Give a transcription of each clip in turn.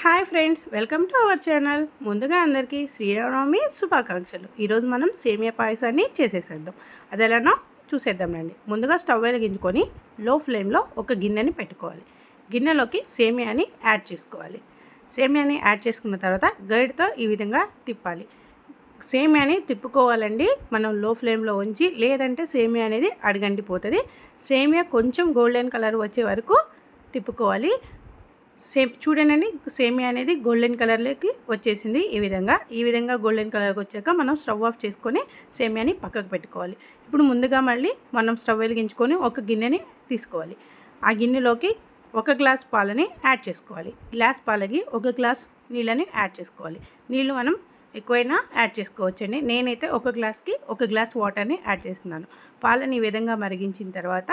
Hi friends, welcome to our channel. ముందుగా అందరికీ శ్రీరామనవమి శుభాకాంక్షలు. ఈరోజు మనం సేమియా పాయసాన్ని చేసేసేద్దాం. అది ఎలానో చూసేద్దాం రండి. ముందుగా స్టవ్ వెలిగించుకొని లో ఫ్లేమ్లో ఒక గిన్నెని పెట్టుకోవాలి. గిన్నెలోకి సేమియాని యాడ్ చేసుకోవాలి. సేమియాని యాడ్ చేసుకున్న తర్వాత గరిటతో ఈ విధంగా తిప్పాలి. సేమియాని తిప్పుకోవాలండి మనం లో ఫ్లేమ్లో ఉంచి, లేదంటే సేమియా అనేది అడగండిపోతుంది. సేమియా కొంచెం గోల్డెన్ కలర్ వచ్చే వరకు తిప్పుకోవాలి. చూడండి, సేమియా అనేది గోల్డెన్ కలర్లోకి వచ్చేసింది. ఈ విధంగా గోల్డెన్ కలర్కి వచ్చాక మనం స్టవ్ ఆఫ్ చేసుకొని సేమియాని పక్కకు పెట్టుకోవాలి. ఇప్పుడు ముందుగా మళ్ళీ మనం స్టవ్ వెలిగించుకొని ఒక గిన్నెని తీసుకోవాలి. ఆ గిన్నెలోకి 1 గ్లాస్ పాలని యాడ్ చేసుకోవాలి. గ్లాస్ పాలకి 1 గ్లాస్ నీళ్ళని యాడ్ చేసుకోవాలి. నీళ్ళు మనం ఎక్కువైనా యాడ్ చేసుకోవచ్చండి. నేనైతే 1 గ్లాస్కి 1 గ్లాస్ వాటర్ని యాడ్ చేస్తున్నాను. పాలని ఈ విధంగా మరిగించిన తర్వాత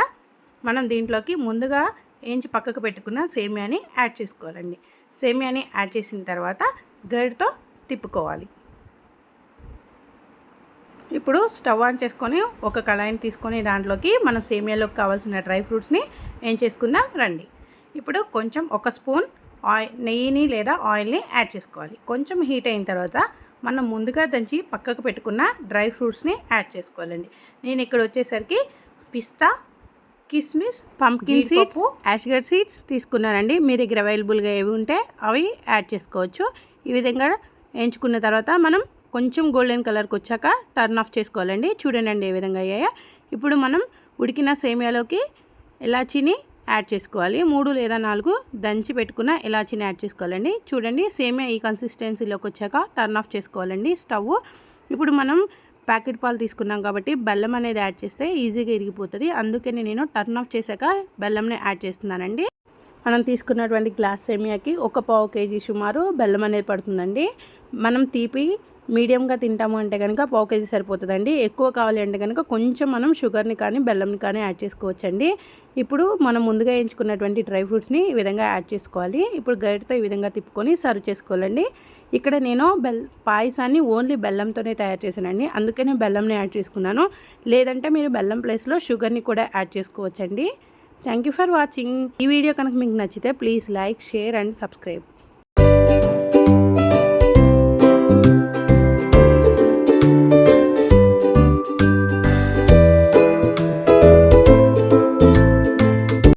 మనం దీంట్లోకి ముందుగా ఏంచి పక్కకు పెట్టుకున్న సేమియాని యాడ్ చేసుకోవాలండి. సేమియాని యాడ్ చేసిన తర్వాత గరిటతో తిప్పుకోవాలి. ఇప్పుడు స్టవ్ ఆన్ చేసుకొని ఒక కళాయిని తీసుకొని దాంట్లోకి మనం సేమియాలోకి కావాల్సిన డ్రై ఫ్రూట్స్ని ఏం చేసుకుందాం రండి. ఇప్పుడు కొంచెం 1 స్పూన్ నెయ్యిని లేదా ఆయిల్ని యాడ్ చేసుకోవాలి. కొంచెం హీట్ అయిన తర్వాత మనం ముందుగా దంచి పక్కకు పెట్టుకున్న డ్రై ఫ్రూట్స్ని యాడ్ చేసుకోవాలండి. నేను ఇక్కడ వచ్చేసరికి పిస్తా, కిస్మిస్, పంప్కిన్ సీడ్స్, యాష్గర్ సీడ్స్ తీసుకున్నానండి. మీ దగ్గర అవైలబుల్గా ఏవి ఉంటే అవి యాడ్ చేసుకోవచ్చు. ఈ విధంగా వేయించుకున్న తర్వాత మనం కొంచెం గోల్డెన్ కలర్కి వచ్చాక టర్న్ ఆఫ్ చేసుకోవాలండి. చూడండి ఏ విధంగా అయ్యాయో. ఇప్పుడు మనం ఉడికిన సేమియాలోకి ఇలాచీని యాడ్ చేసుకోవాలి. 3 లేదా 4 దంచి పెట్టుకున్న ఇలాచీని యాడ్ చేసుకోవాలండి. చూడండి, సేమియా ఈ కన్సిస్టెన్సీలోకి వచ్చాక టర్న్ ఆఫ్ చేసుకోవాలండి స్టవ్. ఇప్పుడు మనం ప్యాకెట్ పాలు తీసుకున్నాం కాబట్టి బెల్లం అనేది యాడ్ చేస్తే ఈజీగా ఇరిగిపోతుంది. అందుకని నేను టర్న్ ఆఫ్ చేశాక బెల్లంని యాడ్ చేస్తున్నానండి. మనం తీసుకున్నటువంటి గ్లాస్ సేమియాకి 1/4 కేజీ సుమారు బెల్లం అనేది పడుతుందండి. మనం తీపి మీడియంగా తింటాము అంటే కనుక 1/4 కేజీ సరిపోతుందండి. ఎక్కువ కావాలి అంటే కనుక కొంచెం మనం షుగర్ని కానీ బెల్లంని కానీ యాడ్ చేసుకోవచ్చండి. ఇప్పుడు మనం ముందుగా ఎంచుకున్నటువంటి డ్రై ఫ్రూట్స్ని ఈ విధంగా యాడ్ చేసుకోవాలి. ఇప్పుడు గరిటతో ఈ విధంగా తిప్పుకొని సర్వ్ చేసుకోవాలండి. ఇక్కడ నేను పాయసాన్ని ఓన్లీ బెల్లంతోనే తయారు చేశానండి. అందుకనే బెల్లంని యాడ్ చేసుకున్నాను. లేదంటే మీరు బెల్లం ప్లేస్లో షుగర్ని కూడా యాడ్ చేసుకోవచ్చండి. Thank you for watching. ఈ వీడియో కనుక మీకు నచ్చితే please like, share and subscribe.